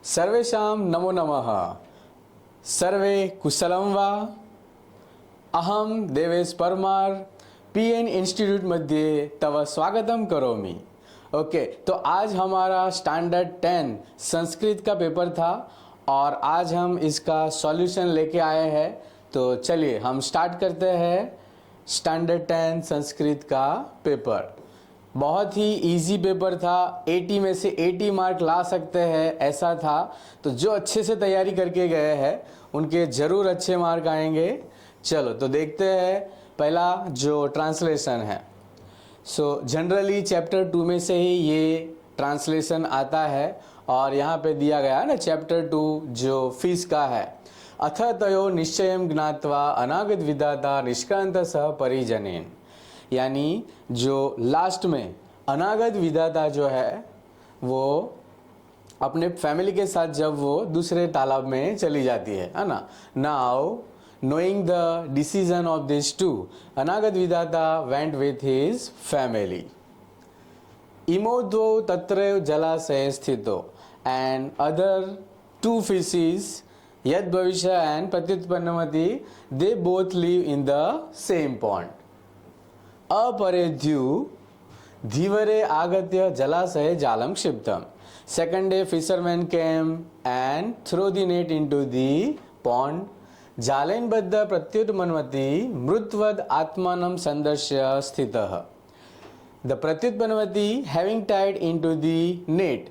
सर्वेषां नमो नमः। सर्वे कुशलं वा? अहं देवेश परमार पीएन इंस्टीट्यूट मध्ये तव स्वागतम करोमि। ओके, तो आज हमारा स्टैंडर्ड 10 संस्कृत का पेपर था और आज हम इसका सॉल्यूशन लेके आए हैं। तो चलिए हम स्टार्ट करते हैं स्टैंडर्ड 10 संस्कृत का पेपर। बहुत ही इजी पेपर था, 80 में से 80 मार्क ला सकते हैं ऐसा था। तो जो अच्छे से तैयारी करके गए हैं उनके ज़रूर अच्छे मार्क आएंगे। चलो तो देखते हैं पहला जो ट्रांसलेशन है। जनरली चैप्टर 2 में से ही ये ट्रांसलेशन आता है और यहाँ पे दिया गया है ना, चैप्टर 2 जो फीस का है। अथ तयो निश्चयं ज्ञात्वा अनागत विधाता निष्क्रांत सह परिजनेन, यानी जो लास्ट में अनागत विधाता जो है वो अपने फैमिली के साथ जब वो दूसरे तालाब में चली जाती है ना। Now knowing the decision of this two, Anagatavidhata went with his family. इमो द्वौ तत्रैव जलाशये स्थितो and other to fishes Yadbhavishya and Pratyutpannamati, they both live in the same pond. अपरेद्यु धीवरे आगत्य जलाशये जालं क्षिप्तम्। Second day fishermen came and threw the net into the pond. जालेन बद्ध प्रत्युत्पन्नमति मृत्वद आत्मानं संदर्श्य स्थितः। The प्रत्युत्पन्नमति having tied into the net,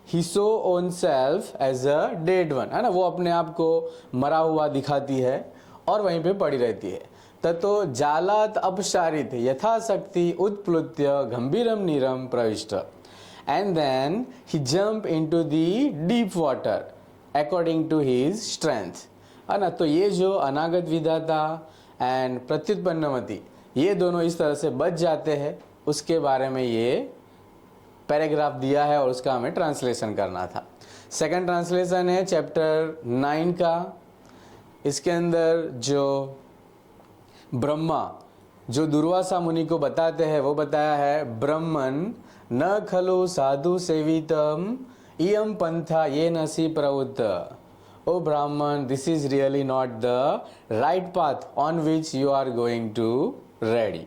he saw oneself as a dead one, है ना। वो अपने आप को मरा हुआ दिखाती है और वहीं पे पड़ी रहती है। ततो जालात अपसारित यथाशक्ति उत्प्लुत्य गंभीरम नीरम प्रविष्ट, and then he jump into the deep water according to his strength, है ना। तो ये जो अनागत विधाता एंड प्रत्युत्पन्नमति ये दोनों इस तरह से बच जाते हैं, उसके बारे में ये पैराग्राफ दिया है और उसका हमें ट्रांसलेशन करना था। सेकंड ट्रांसलेशन है चैप्टर 9 का। इसके अंदर जो ब्रह्मा जो दुर्वासा मुनि को बताते हैं वो बताया है, ब्रह्मन न खलु साधु सेवितम इयम पंथा ये नसी प्रवृत्त। ओ Brahmin, this is really not the right path on which you are going to ready.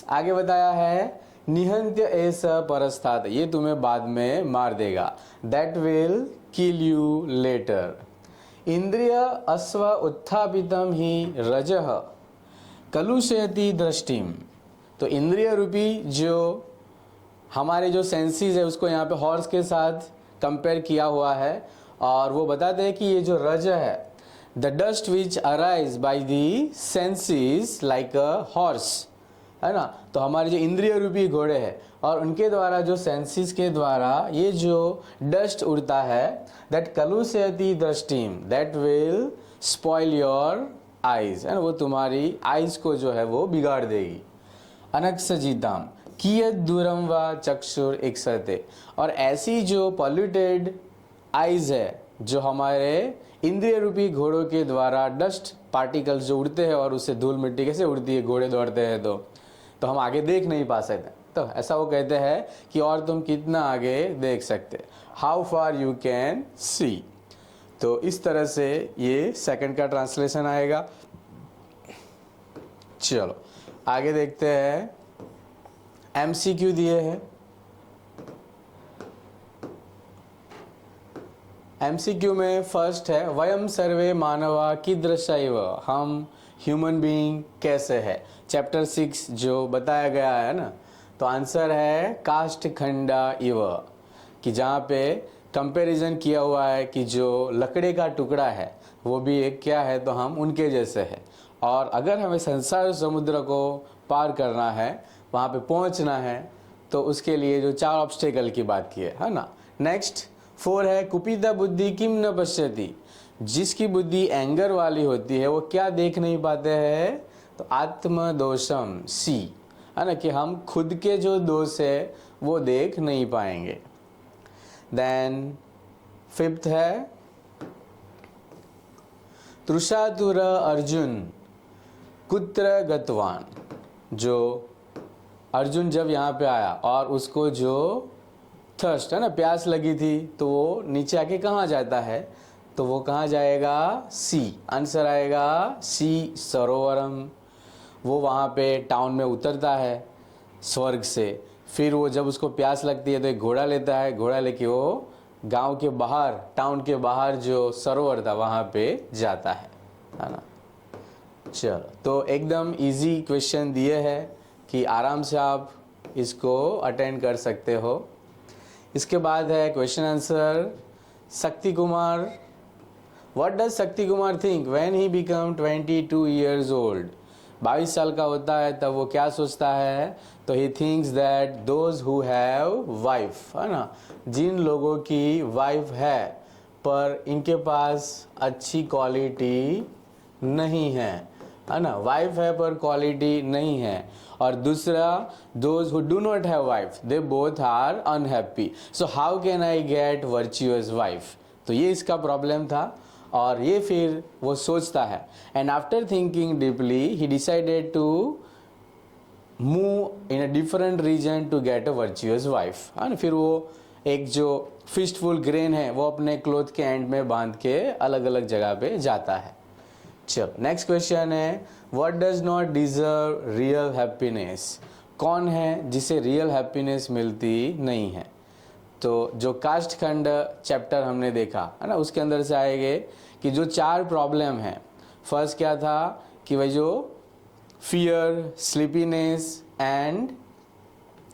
आगे बताया है, निहंत्य ऐसा परस्तात्, ये तुम्हें बाद में मार देगा। That will kill you later. इंद्रिय अश्व उत्थापितम ही रजः कलुषयति दृष्टिम। तो इंद्रिय रूपी जो हमारे जो सेंसेस है उसको यहाँ पे हॉर्स के साथ कंपेयर किया हुआ है और वो बताते हैं कि ये जो रज है, the dust which arise by the senses like a horse, है ना। तो हमारे जो इंद्रिय रूपी घोड़े हैं और उनके द्वारा जो सेंसेस के द्वारा ये जो डस्ट उड़ता है, दैट कलुषयति दृष्टिम, that will spoil your eyes, है ना। वो तुम्हारी आइज को जो है वो बिगाड़ देगी। अनक्षजिताम कियत दूरम व चक्षुर इक्षते, और ऐसी जो पॉल्यूटेड आइज है जो हमारे इंद्रिय रूपी घोड़ों के द्वारा डस्ट पार्टिकल्स जो उड़ते हैं और उससे धूल मिट्टी कैसे उड़ती है, घोड़े दौड़ते हैं तो हम आगे देख नहीं पा सकते। तो ऐसा वो कहते हैं कि और तुम कितना आगे देख सकते, how far you can see. तो इस तरह से ये सेकंड का ट्रांसलेशन आएगा। चलो आगे देखते हैं, एमसीक्यू दिए हैं। एमसीक्यू में फर्स्ट है, वयम सर्वे मानवा कीदृशैव, हम ह्यूमन बीइंग कैसे है। चैप्टर 6 जो बताया गया है ना। तो आंसर है काष्ठ खंडा इव, कि जहाँ पे कंपैरिजन किया हुआ है कि जो लकड़े का टुकड़ा है वो भी एक क्या है, तो हम उनके जैसे हैं। और अगर हमें संसार समुद्र को पार करना है, वहाँ पे पहुँचना है, तो उसके लिए जो 4 ऑब्स्टेकल की बात की है ना। नेक्स्ट 4 है, कुपिता बुद्धि किम न पश्यति, जिसकी बुद्धि एंगर वाली होती है वो क्या देख नहीं पाते हैं, तो आत्मदोषम सी, है ना, कि हम खुद के जो दोष है वो देख नहीं पाएंगे। देन 5th है, तृषातुर अर्जुन कुत्र गतवान, जो अर्जुन जब यहाँ पे आया और उसको जो थर्स्ट है ना, प्यास लगी थी, तो वो नीचे आके कहाँ जाता है, तो वो कहाँ जाएगा, सी। आंसर आएगा सी, सरोवरम। वो वहाँ पे टाउन में उतरता है स्वर्ग से, फिर वो जब उसको प्यास लगती है तो एक घोड़ा लेता है, घोड़ा लेके वो गांव के बाहर, टाउन के बाहर जो सरोवर था वहाँ पे जाता है ना। चलो, तो एकदम इजी क्वेश्चन दिए हैं कि आराम से आप इसको अटेंड कर सकते हो। इसके बाद है question answer. Shakti Kumar, what does Shakti Kumar think when he become 22 years old? 22 साल का होता है तब वो क्या सोचता है, तो he thinks that those who have wife, है ना, जिन लोगों की वाइफ है पर इनके पास अच्छी क्वालिटी नहीं है ना, वाइफ है पर क्वालिटी नहीं है। और दूसरा, those who do not have wife they both are unhappy, so how can I get virtuous wife? तो ये इसका प्रॉब्लम था और ये फिर वो सोचता है, and after thinking deeply he decided to move in a different region to get a virtuous wife, है ना। फिर वो एक जो फिस्टफुल ग्रेन है वो अपने क्लोथ के एंड में बांध के अलग अलग जगह पे जाता है। चलो, नेक्स्ट क्वेश्चन है, what does not deserve real happiness? कौन है जिसे रियल हैप्पीनेस मिलती नहीं है? तो जो कास्ट खंड चैप्टर हमने देखा है ना, उसके अंदर से आएंगे कि जो 4 प्रॉब्लम हैं, फर्स्ट क्या था कि वही जो फियर, स्लीपीनेस एंड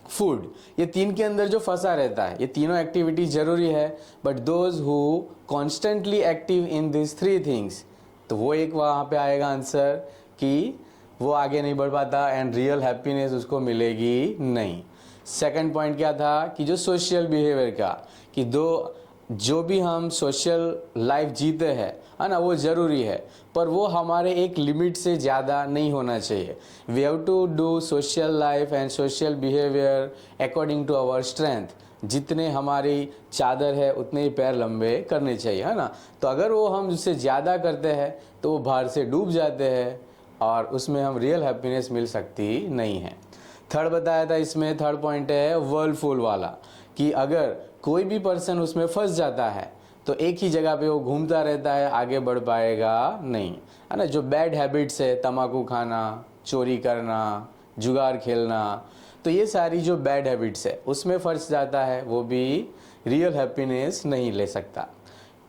फूड, ये 3 के अंदर जो फंसा रहता है, ये तीनों एक्टिविटी जरूरी है, but those who constantly active in this 3 things, तो वो एक वहाँ पे आएगा आंसर कि वो आगे नहीं बढ़ पाता एंड रियल हैप्पीनेस उसको मिलेगी नहीं। सेकंड पॉइंट क्या था कि जो सोशल बिहेवियर का, कि जो भी हम सोशल लाइफ जीते हैं, है ना, वो ज़रूरी है, पर वो हमारे एक लिमिट से ज़्यादा नहीं होना चाहिए। We have to do social life and social behaviour according to our strength. जितने हमारी चादर है उतने ही पैर लंबे करने चाहिए, है ना। तो अगर वो हम उससे ज़्यादा करते हैं तो वो बाहर से डूब जाते हैं और उसमें हम रियल हैप्पीनेस मिल सकती नहीं है। थर्ड बताया था, इसमें थर्ड पॉइंट है वर्लफुल वाला, कि अगर कोई भी पर्सन उसमें फंस जाता है तो एक ही जगह पे वो घूमता रहता है, आगे बढ़ पाएगा नहीं, है ना। जो बैड हैबिट्स है, तम्बाकू खाना, चोरी करना, जुगार खेलना, तो ये सारी जो बैड हैबिट्स है उसमें फंस जाता है, वो भी रियल हैप्पीनेस नहीं ले सकता।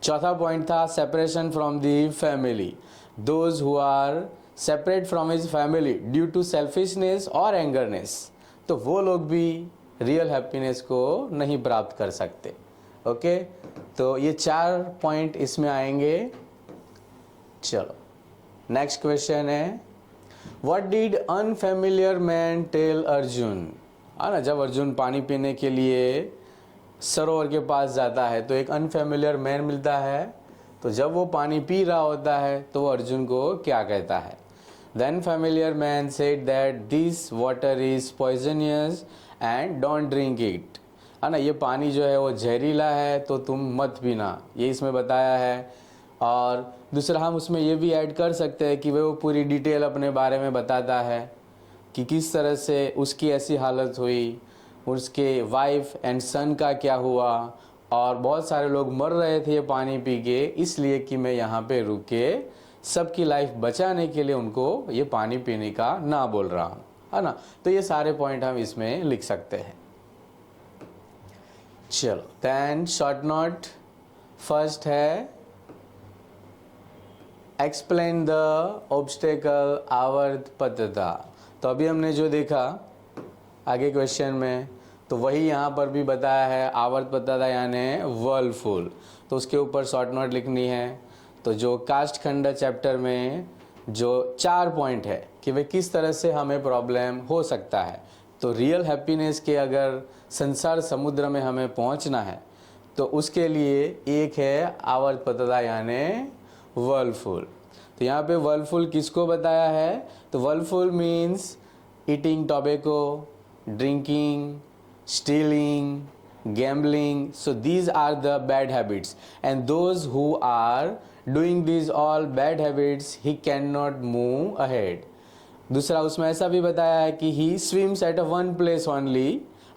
चौथा पॉइंट था separation from the family, those who are separate from his family due to selfishness और एंगरनेस, तो वो लोग भी रियल हैप्पीनेस को नहीं प्राप्त कर सकते। ओके, तो ये 4 पॉइंट इसमें आएंगे। चलो, नेक्स्ट क्वेश्चन है, what did unfamiliar man tell Arjun? है ना, जब अर्जुन पानी पीने के लिए सरोवर के पास जाता है तो एक अनफेमिलियर मैन मिलता है, तो जब वो पानी पी रहा होता है तो वो अर्जुन को क्या कहता है? The unfamiliar man said that this water is poisonous and don't drink it, है ना, ये पानी जो है वो जहरीला है तो तुम मत पीना, ये इसमें बताया है। और दूसरा हम उसमें ये भी ऐड कर सकते हैं कि वो पूरी डिटेल अपने बारे में बताता है कि किस तरह से उसकी ऐसी हालत हुई, उसके वाइफ एंड सन का क्या हुआ, और बहुत सारे लोग मर रहे थे ये पानी पी के, इसलिए कि मैं यहाँ पे रुक के सबकी लाइफ बचाने के लिए उनको ये पानी पीने का ना बोल रहा हूँ, है ना। तो ये सारे पॉइंट हम इसमें लिख सकते हैं। चलो, देन शॉर्ट नोट फर्स्ट है एक्सप्लेन द ऑब्स्टेकल आवर्त पद्धता। तो अभी हमने जो देखा आगे क्वेश्चन में, तो वही यहाँ पर भी बताया है, आवर्त पद्धता यानी वर्लफुल, तो उसके ऊपर शॉर्ट नोट लिखनी है। तो जो कास्ट खंड चैप्टर में जो 4 पॉइंट है कि वे किस तरह से हमें प्रॉब्लम हो सकता है, तो रियल हैप्पीनेस के अगर संसार समुद्र में हमें पहुंचना है तो उसके लिए एक है आवर्त पद्धता यानी वर्लफुल। तो यहाँ पे वर्लफुल किसको बताया है, तो वर्लफुल means eating tobacco, drinking, stealing, gambling, so these are the bad habits, and those who are doing these all bad habits he cannot move ahead. दूसरा उसमें ऐसा भी बताया है कि he swims at a one place only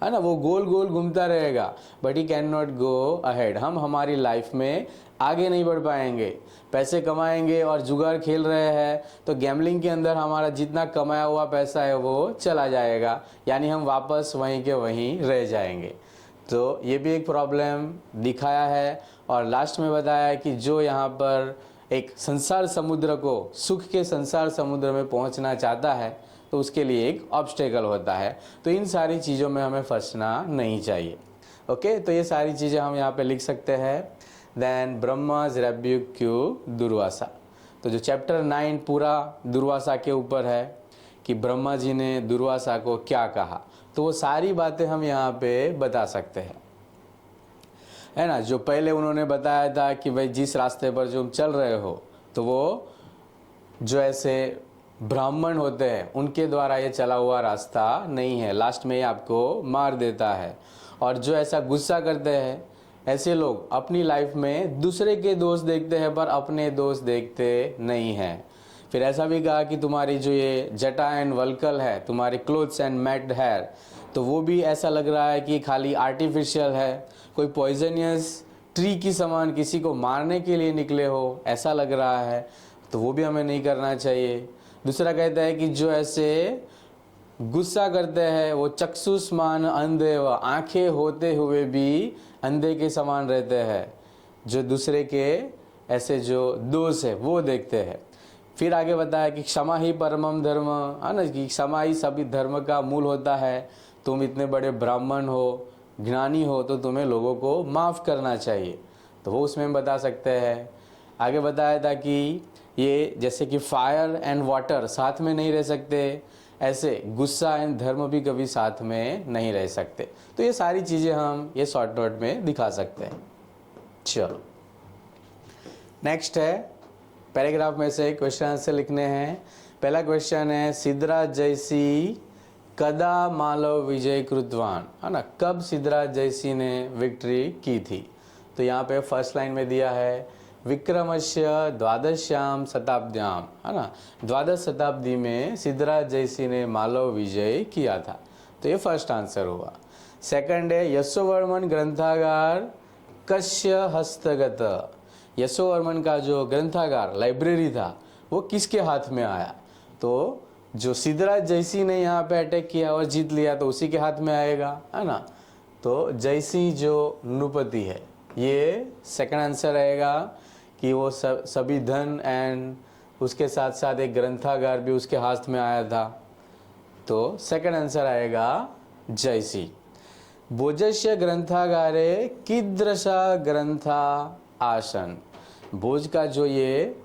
है ना, वो गोल गोल घूमता रहेगा, but he can not go ahead. हम हमारी लाइफ में आगे नहीं बढ़ पाएंगे। पैसे कमाएंगे और जुगाड़ खेल रहे हैं तो गैम्बलिंग के अंदर हमारा जितना कमाया हुआ पैसा है वो चला जाएगा, यानी हम वापस वहीं के वहीं रह जाएंगे। तो ये भी एक प्रॉब्लम दिखाया है। और लास्ट में बताया है कि जो यहाँ पर एक संसार समुद्र को, सुख के संसार समुद्र में पहुँचना चाहता है तो उसके लिए एक ऑब्स्टेकल होता है। तो इन सारी चीज़ों में हमें फंसना नहीं चाहिए। ओके, तो ये सारी चीज़ें हम यहाँ पे लिख सकते हैं। देन ब्रह्माज रेब्यूक्यू दुर्वासा। तो जो चैप्टर 9 पूरा दुर्वासा के ऊपर है कि ब्रह्मा जी ने दुर्वासा को क्या कहा, तो वो सारी बातें हम यहाँ पे बता सकते हैं, है ना। जो पहले उन्होंने बताया था कि भाई जिस रास्ते पर जो चल रहे हो तो वो जो ऐसे ब्राह्मण होते हैं उनके द्वारा ये चला हुआ रास्ता नहीं है, लास्ट में ये आपको मार देता है। और जो ऐसा गुस्सा करते हैं ऐसे लोग अपनी लाइफ में दूसरे के दोष देखते हैं पर अपने दोष देखते नहीं हैं। फिर ऐसा भी कहा कि तुम्हारी जो ये जटा एंड वल्कल है, तुम्हारी क्लोथ्स एंड मैट हेयर, तो वो भी ऐसा लग रहा है कि खाली आर्टिफिशियल है, कोई पॉइजनियस ट्री की समान किसी को मारने के लिए निकले हो ऐसा लग रहा है, तो वो भी हमें नहीं करना चाहिए। दूसरा कहता है कि जो ऐसे गुस्सा करते हैं वो चक्षुष्मान अंधे व, आंखें होते हुए भी अंधे के समान रहते हैं, जो दूसरे के ऐसे जो दोष है वो देखते हैं। फिर आगे बताया कि क्षमा ही परमम धर्म, है ना, कि क्षमा ही सभी धर्म का मूल होता है। तुम इतने बड़े ब्राह्मण हो, ज्ञानी हो, तो तुम्हें लोगों को माफ़ करना चाहिए, तो वो उसमें हम बता सकते हैं। आगे बताया था कि ये जैसे कि फायर एंड वाटर साथ में नहीं रह सकते, ऐसे गुस्सा एंड धर्म भी कभी साथ में नहीं रह सकते। तो ये सारी चीज़ें हम ये शॉर्ट नोट में दिखा सकते हैं। चलो नेक्स्ट है, पैराग्राफ में से क्वेश्चन आंसर लिखने हैं। पहला क्वेश्चन है, सिद्धराज जयसी कदा मालव विजय कृतवान, है ना, कब सिद्धराज जयसी ने विक्ट्री की थी। तो यहाँ पे फर्स्ट लाइन में दिया है विक्रमस्य द्वादश्याम शताब्द्याम, है ना, द्वादश शताब्दी में सिद्धराज जयसी ने मालव विजय किया था। तो ये फर्स्ट आंसर हुआ। सेकंड है, यशोवर्मन ग्रंथागार कस्य हस्तगत। यशोवर्मन का जो ग्रंथागार लाइब्रेरी था वो किसके हाथ में आया। तो जो सिद्धराज जयसी ने यहाँ पे अटैक किया और जीत लिया तो उसी के हाथ में आएगा, है ना। तो जयसी जो नृपति है, ये सेकंड आंसर रहेगा कि वो सभी धन एंड उसके साथ साथ एक ग्रंथागार भी उसके हाथ में आया था। तो सेकंड आंसर आएगा जयसी। भोजस्य ग्रंथागारे कीदृशा ग्रंथा आसन। भोज का जो ये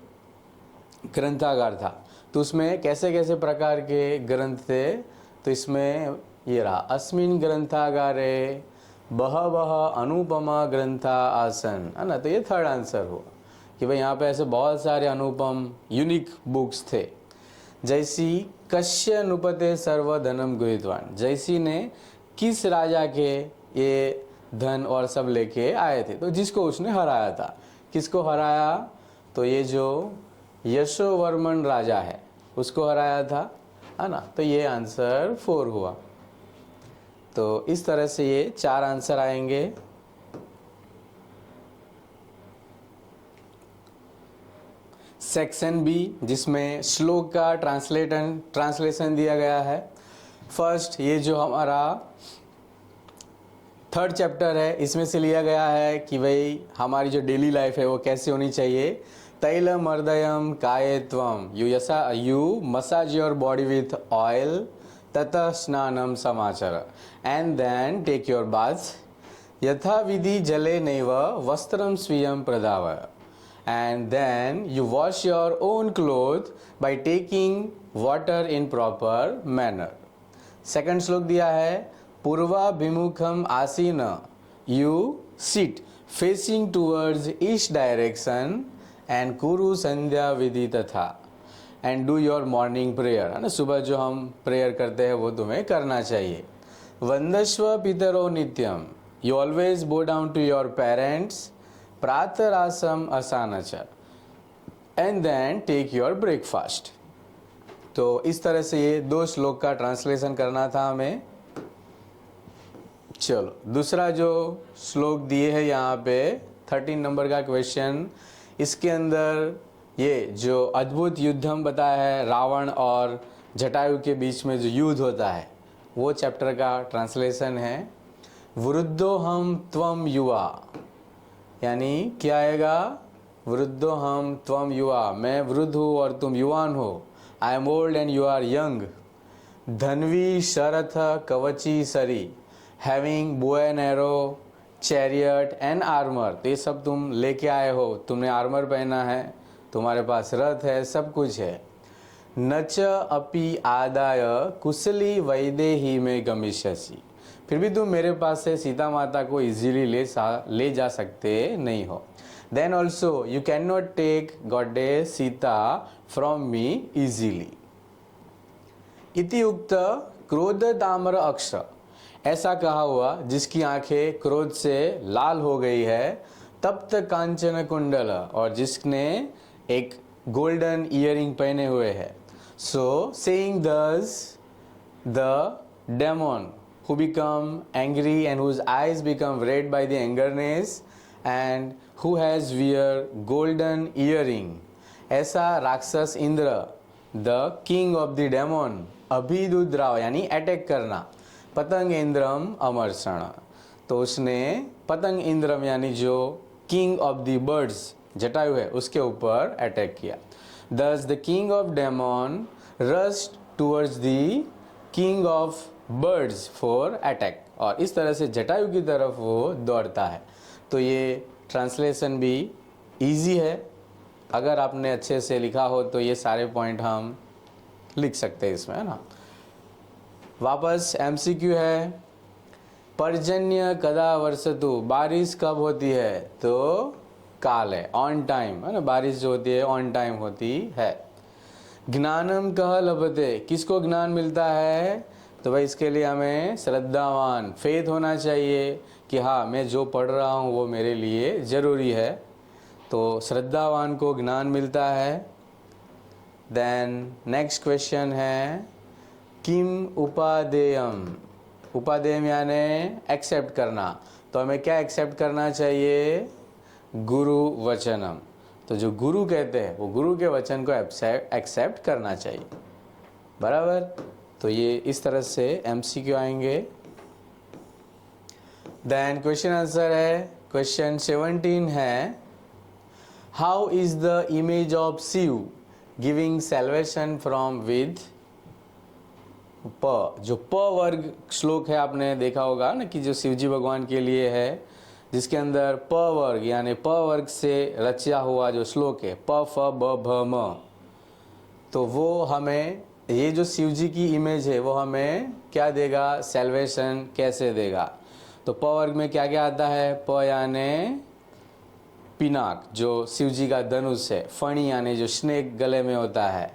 ग्रंथागार था तो उसमें कैसे कैसे प्रकार के ग्रंथ थे। तो इसमें ये रहा, अस्मिन् ग्रंथागारे बहवः अनुपमा ग्रंथा आसन, है ना। तो ये थर्ड आंसर हुआ कि भाई यहाँ पे ऐसे बहुत सारे अनुपम यूनिक बुक्स थे। जयसी कस्य नृपते सर्वधनम गृहीतवान। जयसी ने किस राजा के ये धन और सब लेके आए थे, तो जिसको उसने हराया था। किसको हराया, तो ये जो यशोवर्मन राजा है उसको हराया था, है ना। तो ये आंसर 4 हुआ। तो इस तरह से ये 4 आंसर आएंगे। सेक्शन बी, जिसमें श्लोक का ट्रांसलेशन दिया गया है। फर्स्ट, ये जो हमारा थर्ड चैप्टर है इसमें से लिया गया है कि भाई हमारी जो डेली लाइफ है वो कैसे होनी चाहिए। तैलम हृदयम कायत्वम, you massage your body with oil ततः स्नानम समाचर and then take your bath यथा विधि जले नैव वस्त्रम स्वीयं प्रधावय and then you wash your own clothes by taking water in proper manner. Second श्लोक दिया है, पूर्वाभिमुखम आसीन, you sit facing towards each direction and कुरु संध्या विधि तथा and do your morning prayer, है ना, सुबह जो हम प्रेयर करते हैं वो तुम्हें करना चाहिए। वंदस्व पितरो नित्यम, you always bow down to your parents, प्रातरासम असानचर and then take your breakfast. तो इस तरह से ये 2 श्लोक का ट्रांसलेशन करना था हमें। चलो दूसरा जो श्लोक दिए है यहाँ पे 13 नंबर का क्वेश्चन, इसके अंदर ये जो अद्भुत युद्ध हम बताया है रावण और जटायु के बीच में जो युद्ध होता है वो चैप्टर का ट्रांसलेशन है। वृद्धो हम त्वम युवा, यानी क्या आएगा, वृद्धो हम त्वम युवा, मैं वृद्ध हूँ और तुम युवान हो, I am old and you are young. धन्वी शरथ कवची सरी, having bow and arrow chariot and armour, तो ये सब तुम लेके आए हो, तुमने आर्मर पहना है, तुम्हारे पास रथ है, सब कुछ है। नच अपि आदाय कुशली वैदेही में गमिष्यसि, फिर भी तुम मेरे पास से सीता माता को इजीली ले जा सकते नहीं हो। Then also you can not take goddess Sita from me easily. इति उक्त क्रोध ताम्र अक्ष, ऐसा कहा हुआ जिसकी आंखें क्रोध से लाल हो गई है। तप्त कांचन कुंडल, और जिसने एक गोल्डन इयरिंग पहने हुए है। सो सेइंग दस the demon who become angry and whose eyes become red by the angerness and who has wear golden earring, ऐसा राक्षस Indra the king of the demon अभिदुद्राव यानी अटैक करना, पतंग इंद्रम अमरसण, तो उसने पतंग इंद्रम यानी जो king of the birds Jatayu है उसके ऊपर अटैक किया। Thus the king of demon rushed towards the king of birds for attack, और इस तरह से जटायु की तरफ वो दौड़ता है। तो ये ट्रांसलेशन भी इजी है, अगर आपने अच्छे से लिखा हो तो ये सारे पॉइंट हम लिख सकते हैं इसमें, है ना। वापस एमसीक्यू है, पर्जन्य कदा वर्षतु, बारिश कब होती है, तो काल है, ऑन टाइम, है ना, बारिश जो होती है ऑन टाइम होती है। ज्ञानम कह लभते, किसको ज्ञान मिलता है, तो भाई इसके लिए हमें श्रद्धावान फेथ होना चाहिए कि हाँ मैं जो पढ़ रहा हूँ वो मेरे लिए ज़रूरी है, तो श्रद्धावान को ज्ञान मिलता है। देन नेक्स्ट क्वेश्चन है किम उपादेयम, उपादेयम यानी एक्सेप्ट करना, तो हमें क्या एक्सेप्ट करना चाहिए, गुरु वचनम, तो जो गुरु कहते हैं वो गुरु के वचन को एक्सेप्ट करना चाहिए, बराबर। तो ये इस तरह से एमसीक्यू आएंगे। देन क्वेश्चन आंसर है, क्वेश्चन 17 है how is the image of Shiv giving salvation from with प, जो प वर्ग श्लोक है आपने देखा होगा ना कि जो शिवजी भगवान के लिए है, जिसके अंदर प वर्ग यानी प वर्ग से रचा हुआ जो श्लोक है प फ ब भ म, तो वो हमें ये जो शिव जी की इमेज है वो हमें क्या देगा, सैल्वेशन कैसे देगा। तो प वर्ग में क्या क्या आता है, प यानी पिनाक जो शिव जी का धनुष है, फणी यानी जो स्नेक गले में होता है,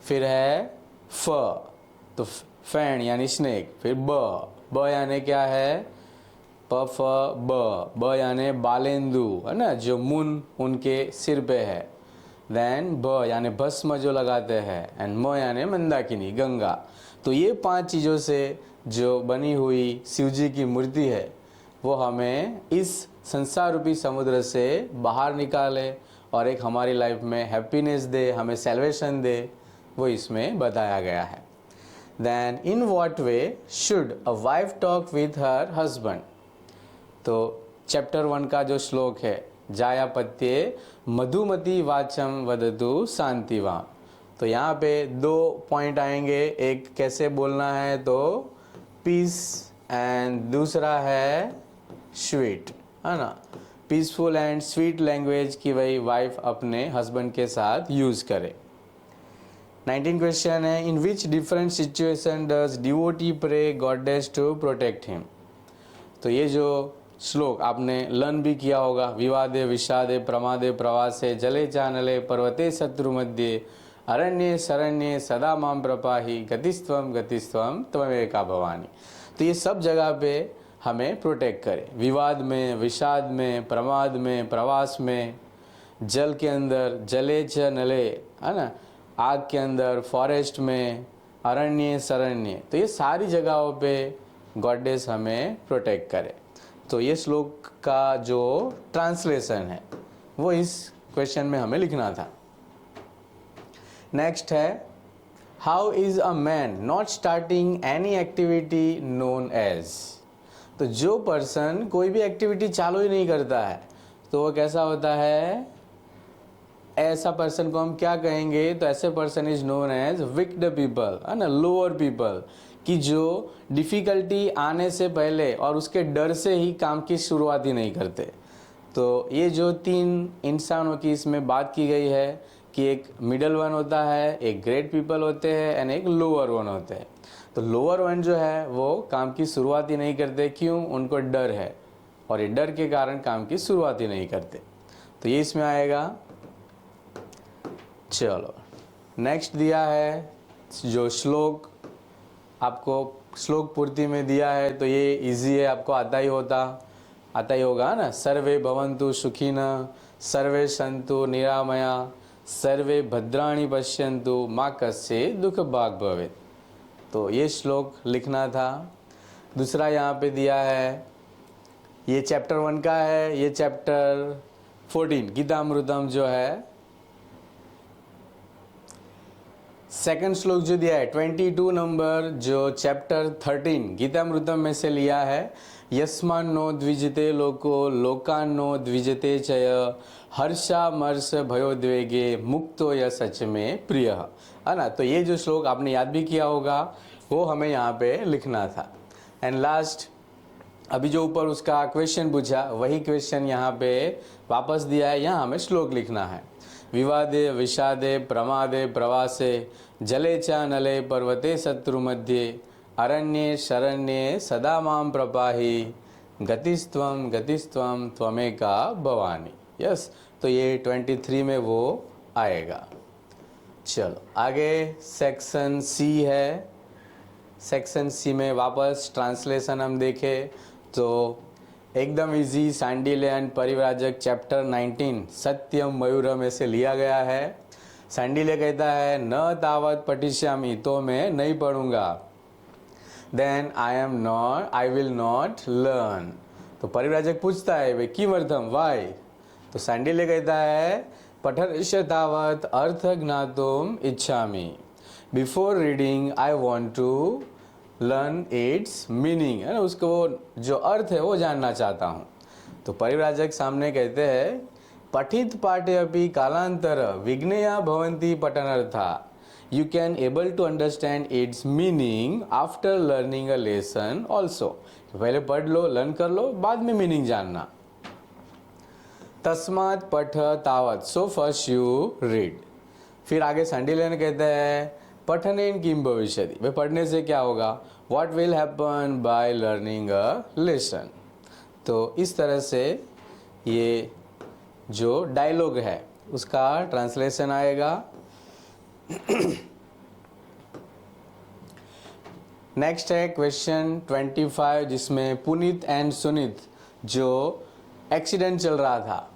फिर है फ तो फैन यानी स्नेक, फिर ब यानी क्या है, प फ ब यानी बालेंदु, है ना, जो मुन उनके सिर पे है। देन ब यानी भस्म जो लगाते हैं, एंड म यानी मंदाकिनी गंगा। तो ये 5 चीज़ों से जो बनी हुई शिवजी की मूर्ति है वो हमें इस संसार रूपी समुद्र से बाहर निकाले और एक हमारी लाइफ में हैप्पीनेस दे, हमें सैल्वेशन दे, वो इसमें बताया गया है। Then in what way should a wife talk with her husband, तो चैप्टर 1 का जो श्लोक है जायापत्ये मधुमती वाचम वदतु शांतिवाम, तो यहाँ पे 2 पॉइंट आएंगे, एक कैसे बोलना है तो पीस एंड दूसरा है स्वीट, है ना, पीसफुल एंड स्वीट लैंग्वेज की वही वाइफ अपने हस्बैंड के साथ यूज करे। 19 क्वेश्चन है in which different situation does devotee pray goddess to protect him, तो ये जो श्लोक आपने लर्न भी किया होगा, विवादे विषादे प्रमादे प्रवासे जले चानले पर्वते शत्रु मध्य अरण्ये शरण्ये सदा माम प्रपाहि गतिस्त्वम गतिस्त्वम त्वमेका भवानी, तो ये सब जगह पे हमें प्रोटेक्ट करे, विवाद में, विषाद में, प्रमाद में, प्रवास में, जल के अंदर जले च नले, है ना, आग के अंदर, फॉरेस्ट में, अरण्य शरण्य, तो ये सारी जगहों पे गॉडेस हमें प्रोटेक्ट करे। तो ये श्लोक का जो ट्रांसलेशन है वो इस क्वेश्चन में हमें लिखना था। नेक्स्ट है, how is a man not starting any activity known as. तो जो पर्सन कोई भी एक्टिविटी चालू ही नहीं करता है तो वो कैसा होता है, ऐसा पर्सन को हम क्या कहेंगे, तो ऐसे person is known as wicked people, है ना, लोअर पीपल, कि जो डिफिकल्टी आने से पहले और उसके डर से ही काम की शुरुआत ही नहीं करते। तो ये जो 3 इंसानों की इसमें बात की गई है कि एक मिडल वन होता है, एक ग्रेट पीपल होते हैं एंड एक लोअर वन होते हैं। तो लोअर वन जो है वो काम की शुरुआत ही नहीं करते, क्यों, उनको डर है और ये डर के कारण काम की शुरुआत ही नहीं करते। तो ये इसमें आएगा। चलो नेक्स्ट दिया है जो श्लोक, आपको श्लोक पूर्ति में दिया है तो ये इजी है, आपको आता ही होगा ना। सर्वे भवन्तु सुखिनः, सर्वे सन्तु निरामया, सर्वे भद्राणि पश्यन्तु, मा कस्यचित् दुःख भाग् भवेत्। तो ये श्लोक लिखना था। दूसरा यहाँ पे दिया है, ये चैप्टर 1 का है, ये चैप्टर 14 गीतामृतम जो है, सेकंड श्लोक जो दिया है 22 नंबर जो चैप्टर 13 गीतामृतम में से लिया है। यस्मान्नो द्विजते लोको लोकान्नो द्विजते चय, हर्षामर्ष भयोद्वेगे मुक्तो य सच में प्रिय, है ना। तो ये जो श्लोक आपने याद भी किया होगा वो हमें यहाँ पे लिखना था। एंड लास्ट, अभी जो ऊपर उसका क्वेश्चन पूछा वही क्वेश्चन यहाँ पे वापस दिया है, यहाँ हमें श्लोक लिखना है। विवादे विषादे प्रमादे प्रवासे, जले च नले पर्वते शत्रु मध्ये, अरण्ये शरण्ये सदा मां प्रपाहि, गतिस्त्वं गतिस्त्वं त्वमेका भवानी। यस, तो ये 23 में वो आएगा। चलो आगे सेक्शन सी है। सेक्शन सी में वापस ट्रांसलेशन हम देखें तो एकदम इजी, सांडिल्य परिव्राजक चैप्टर 19 सत्यम मयूर में से लिया गया है। सांडिल्य कहता है न तावत पठिष्यामि, तो मैं नहीं पढ़ूंगा। Then I will not learn. तो परिव्राजक पूछता है वे किमर्थम, वाई। तो सांडिल्य कहता है पठनस्य तावत अर्थ ज्ञातुम इच्छामि, before reading I want to learn its meaning, है ना, उसको जो अर्थ है वो जानना चाहता हूँ। तो परिव्राजक सामने कहते हैं पठित पाठे अपि कालांतर विघ्नया भवन्ति पठनार्था, you can able to understand its meaning after learning a lesson also. पहले पढ़ लो, लर्न कर लो, बाद में मीनिंग जानना। तस्मात् पठ तावत, सो फर्स्ट यू रीड। फिर आगे सांडिल्य कहते हैं पठनेन किम भविष्यति, वे पढ़ने से क्या होगा, what will happen by learning a lesson. तो इस तरह से ये जो डायलॉग है उसका ट्रांसलेशन आएगा। नेक्स्ट है क्वेश्चन 25 जिसमें पुनीत एंड सुनीत जो एक्सीडेंट चल रहा था,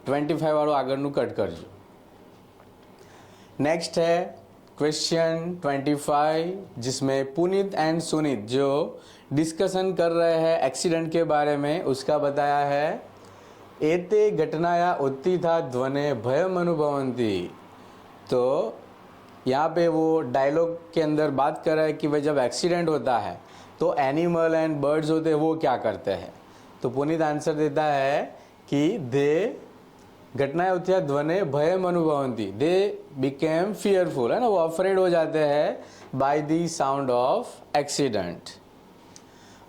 वालों આગળનું કટ કરજો। नेक्स्ट है क्वेश्चन 25 जिसमें पुनीत एंड सुनीत जो डिस्कशन कर रहे हैं एक्सीडेंट के बारे में, उसका बताया है एते घटनाया उत्थिता ध्वने भयम अनुभवन्ति। तो यहाँ पे वो डायलॉग के अंदर बात कर रहा है कि भाई जब एक्सीडेंट होता है तो एनिमल एंड बर्ड्स होते हैं वो क्या करते हैं। तो पुनीत आंसर देता है कि दे घटनाएं उत्थिता ध्वने भयम अनुभवन्ति, दे बिकेम फियरफुल, है ना, वो अफ्रेड हो जाते हैं by the sound of accident.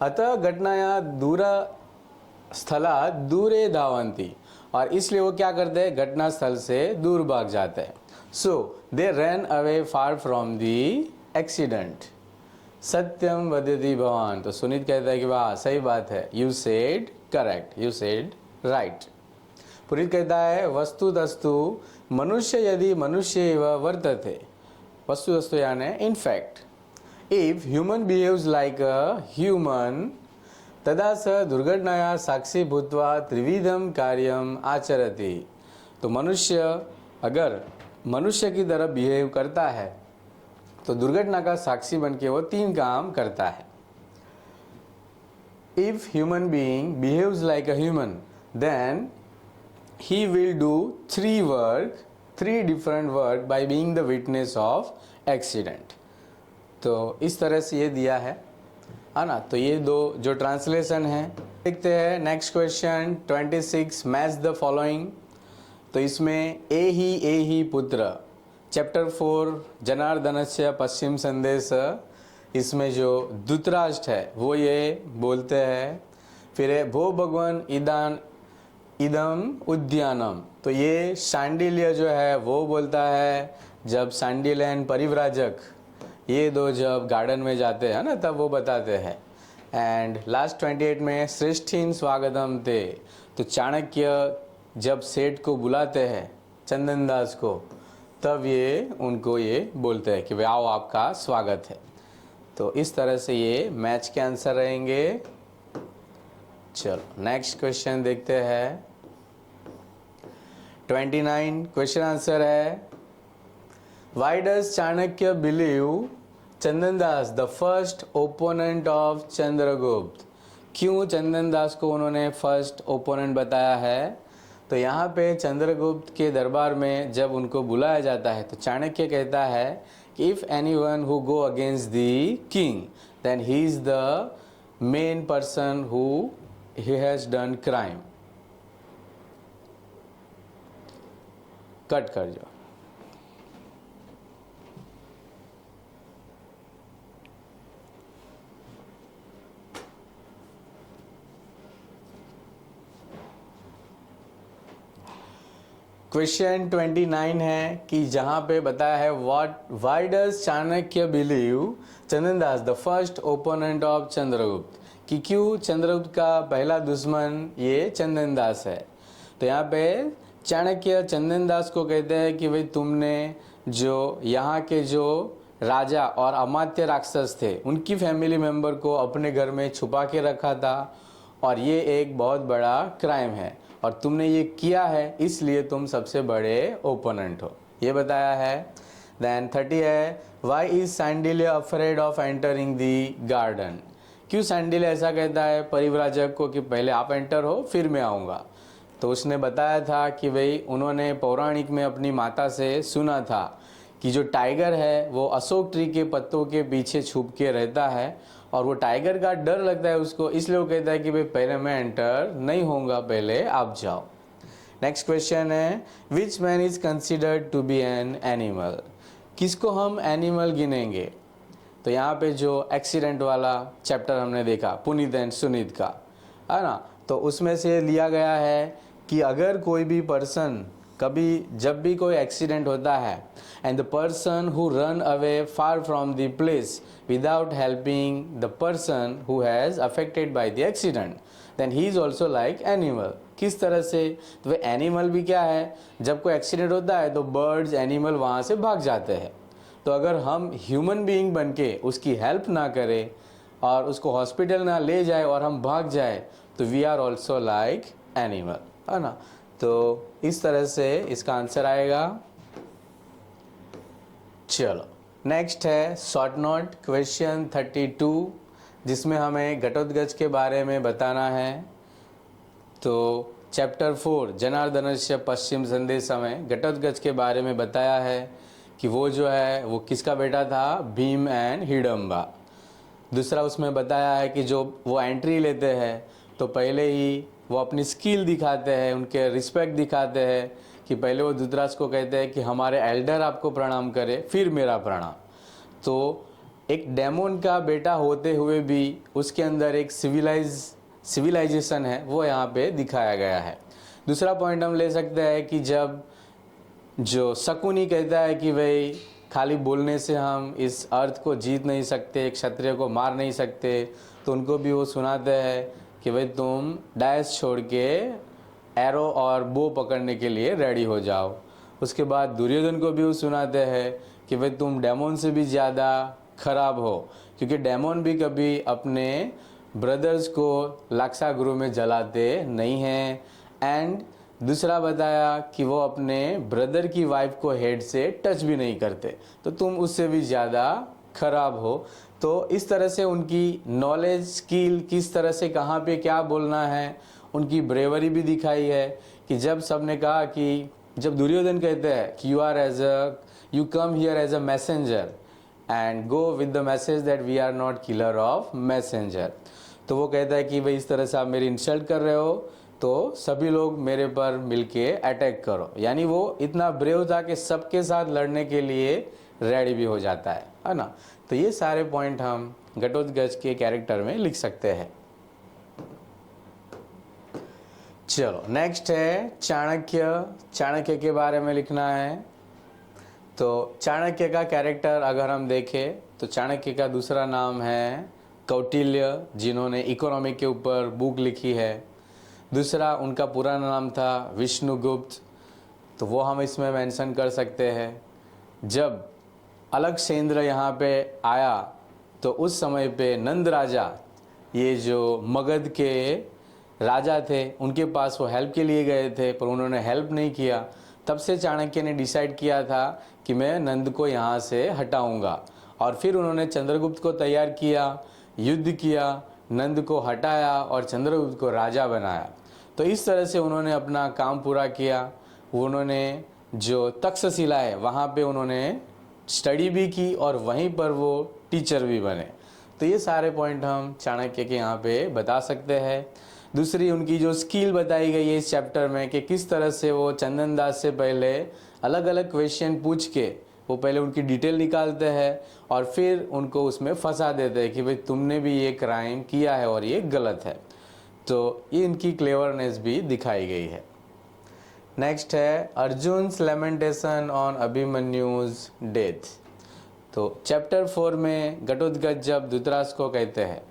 अतः घटनाया दूर स्थला दूरे धावन्ति, और इसलिए वो क्या करते हैं, घटना स्थल से दूर भाग जाते हैं। So they run away far from the accident. सत्यम वदति भवान। तो सुनीत कहता है कि वाह सही बात है, you said correct, you said right. Puneet कहता है वस्तुतस्तु मनुष्य यदि मनुष्य एव वर्तते, वस्तुतस्तु यानी in fact, if human behaves like a human तदा स दुर्घटनाया साक्षी भूत्वा त्रिविधम कार्यम आचरति। तो मनुष्य अगर मनुष्य की तरह बिहेव करता है तो दुर्घटना का साक्षी बन के वो 3 काम करता है. If human being behaves like a human then he will do 3 different work by being the witness of accident. तो इस तरह से ये दिया है ना. तो ये 2 जो ट्रांसलेशन है देखते हैं. Next question 26 match the following. तो इसमें ए ही पुत्र चैप्टर 4 जनार्दनस्य पश्चिम संदेश, इसमें जो धृतराष्ट्र है वो ये बोलते हैं. फिर है भो भगवान इदम उद्यानम. तो ये शांडिल्य जो है वो बोलता है जब शांडिल्य एंड परिव्राजक ये 2 जब गार्डन में जाते हैं ना तब वो बताते हैं. एंड लास्ट 28 में श्रेष्ठीन स्वागतम थे. तो चाणक्य जब सेठ को बुलाते हैं चंदनदास को तब ये उनको ये बोलते हैं कि भाई आओ आपका स्वागत है. तो इस तरह से ये मैच के आंसर रहेंगे. चलो नेक्स्ट क्वेश्चन देखते हैं. 29 क्वेश्चन आंसर है why does Chanakya believe Chandandas the first opponent of Chandragupta. क्यों चंदनदास को उन्होंने फर्स्ट ओपोनेंट बताया है. तो यहाँ पे चंद्रगुप्त के दरबार में जब उनको बुलाया जाता है तो चाणक्य कहता है कि if anyone who go against the king then he is the main person who he has done crime. Cut कर जाओ. क्वेश्चन 29 है कि जहाँ पे बताया है why does Chanakya believe Chandandas the first opponent of Chandragupta. कि क्यों चंद्रगुप्त का पहला दुश्मन ये चंदनदास है. तो यहाँ पे चाणक्य चंदनदास को कहते हैं कि भाई तुमने जो यहाँ के जो राजा और अमात्य राक्षस थे उनकी फैमिली मेंबर को अपने घर में छुपा के रखा था और ये एक बहुत बड़ा क्राइम है और तुमने ये किया है इसलिए तुम सबसे बड़े ओपोनेंट हो, ये बताया है. देन 30 है why is Shandilya afraid of entering the garden. क्यों सैंडिल्य ऐसा कहता है परिव्राजक को कि पहले आप एंटर हो फिर मैं आऊँगा. तो उसने बताया था कि भाई उन्होंने पौराणिक में अपनी माता से सुना था कि जो टाइगर है वो अशोक ट्री के पत्तों के पीछे छुप के रहता है और वो टाइगर का डर लगता है उसको, इसलिए वो कहता है कि भाई पहले मैं एंटर नहीं होऊंगा, पहले आप जाओ. नेक्स्ट क्वेश्चन है which man is considered to be an animal. किसको हम एनिमल गिनेंगे. तो यहाँ पे जो एक्सीडेंट वाला चैप्टर हमने देखा पुनीत एंड सुनीत का है ना, तो उसमें से लिया गया है कि अगर कोई भी पर्सन कभी जब भी कोई एक्सीडेंट होता है and the person who run away far from the place without helping the person who has affected by the accident then he is also like animal. किस तरह से. तो वह एनिमल भी क्या है, जब कोई एक्सीडेंट होता है तो बर्ड्स एनिमल वहाँ से भाग जाते हैं. तो अगर हम ह्यूमन बीइंग बन के उसकी हेल्प ना करें और उसको हॉस्पिटल ना ले जाए और हम भाग जाए तो we are also like animal, है ना. तो इस तरह से इसका आंसर आएगा. चलो नेक्स्ट है शॉर्ट नोट क्वेश्चन 32 जिसमें हमें घटोत्कच के बारे में बताना है. तो चैप्टर 4 जनार्दनस्य पश्चिम संदेश में घटोत्कच के बारे में बताया है कि वो जो है वो किसका बेटा था, भीम एंड हिडम्बा. दूसरा उसमें बताया है कि जो वो एंट्री लेते हैं तो पहले ही वो अपनी स्किल दिखाते हैं, उनके रिस्पेक्ट दिखाते हैं कि पहले वो धृतराष्ट्र को कहते हैं कि हमारे एल्डर आपको प्रणाम करे फिर मेरा प्रणाम. तो एक डेमोन का बेटा होते हुए भी उसके अंदर एक सिविलाइजेशन है वो यहाँ पे दिखाया गया है. दूसरा पॉइंट हम ले सकते हैं कि जब जो शकुनी कहता है कि भाई खाली बोलने से हम इस अर्थ को जीत नहीं सकते, एक क्षत्रिय को मार नहीं सकते, तो उनको भी वो सुनाते हैं कि भाई तुम डायस छोड़ के एरो और बो पकड़ने के लिए रेडी हो जाओ. उसके बाद दुर्योधन को भी वो सुनाते हैं कि भाई तुम डेमोन से भी ज़्यादा खराब हो, क्योंकि डेमोन भी कभी अपने ब्रदर्स को लाक्षागृह में जलाते नहीं हैं. एंड दूसरा बताया कि वो अपने ब्रदर की वाइफ को हेड से टच भी नहीं करते, तो तुम उससे भी ज़्यादा खराब हो। तो इस तरह से उनकी नॉलेज स्किल, किस तरह से कहाँ पे क्या बोलना है, उनकी ब्रेवरी भी दिखाई है। कि जब सबने कहा कि जब दुर्योधन कहते हैं कि you come here as a messenger and go with the message that we are not killer of messenger, तो वो कहता है कि भाई इस तरह से आप मेरी इंसल्ट कर रहे हो, तो सभी लोग मेरे पर मिलके अटैक करो। यानी वो इतना ब्रेव था कि सबके साथ लड़ने के लिए रेडी भी हो जाता है ना। तो ये सारे पॉइंट हम घटोत्कच के कैरेक्टर में लिख सकते हैं। चलो नेक्स्ट है चाणक्य। चाणक्य के बारे में लिखना है। तो चाणक्य का कैरेक्टर अगर हम देखें तो चाणक्य का दूसरा नाम है कौटिल्य, जिन्होंने इकोनॉमी के ऊपर बुक लिखी है। दूसरा उनका पूरा नाम था विष्णुगुप्त, तो वो हम इसमें मेंशन कर सकते हैं। जब अलकसेंद्र यहाँ पे आया तो उस समय पे नंद राजा, ये जो मगध के राजा थे, उनके पास वो हेल्प के लिए गए थे पर उन्होंने हेल्प नहीं किया। तब से चाणक्य ने डिसाइड किया था कि मैं नंद को यहाँ से हटाऊंगा, और फिर उन्होंने चंद्रगुप्त को तैयार किया, युद्ध किया, नंद को हटाया और चंद्रगुप्त को राजा बनाया। तो इस तरह से उन्होंने अपना काम पूरा किया। उन्होंने जो तक्षशिला है वहाँ पे उन्होंने स्टडी भी की और वहीं पर वो टीचर भी बने। तो ये सारे पॉइंट हम चाणक्य के यहाँ पे बता सकते हैं। दूसरी उनकी जो स्किल बताई गई है इस चैप्टर में कि किस तरह से वो चंदन दास से पहले अलग अलग क्वेश्चन पूछ के वो पहले उनकी डिटेल निकालते हैं और फिर उनको उसमें फंसा देते हैं कि भाई तुमने भी ये क्राइम किया है और ये गलत है। तो ये इनकी क्लेवरनेस भी दिखाई गई है। नेक्स्ट है अर्जुन्स लेमेंटेशन ऑन अभिमन्युज डेथ। तो चैप्टर 4 में घटोत्कच जब धृतराष्ट्र को कहते हैं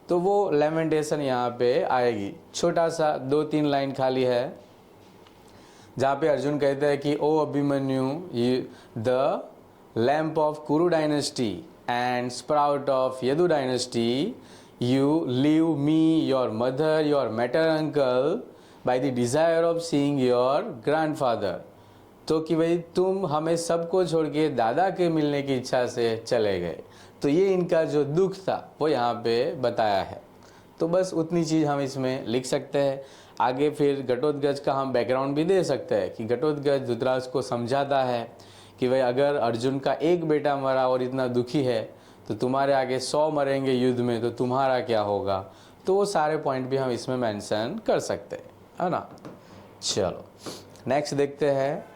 तो वो लेमेंटेशन यहाँ पे आएगी। छोटा सा 2-3 लाइन खाली है जहाँ पे अर्जुन कहते हैं कि ओ अभिमन्यु, द लैम्प ऑफ कुरु dynasty and sprout of Yadu dynasty, you leave me your mother your matter uncle by the desire of seeing your grandfather. तो कि भाई तुम हमें सबको छोड़ के दादा के मिलने की इच्छा से चले गए। तो ये इनका जो दुख था वो यहाँ पे बताया है। तो बस उतनी चीज़ हम इसमें लिख सकते हैं। आगे फिर घटोत्कच का हम बैकग्राउंड भी दे सकते हैं कि घटोत्कच धृतराष्ट्र को समझाता है कि भाई अगर अर्जुन का एक बेटा मरा और इतना दुखी है तो तुम्हारे आगे 100 मरेंगे युद्ध में, तो तुम्हारा क्या होगा। तो वो सारे पॉइंट भी हम इसमें मेंशन कर सकते हैं, है ना। चलो नेक्स्ट देखते हैं।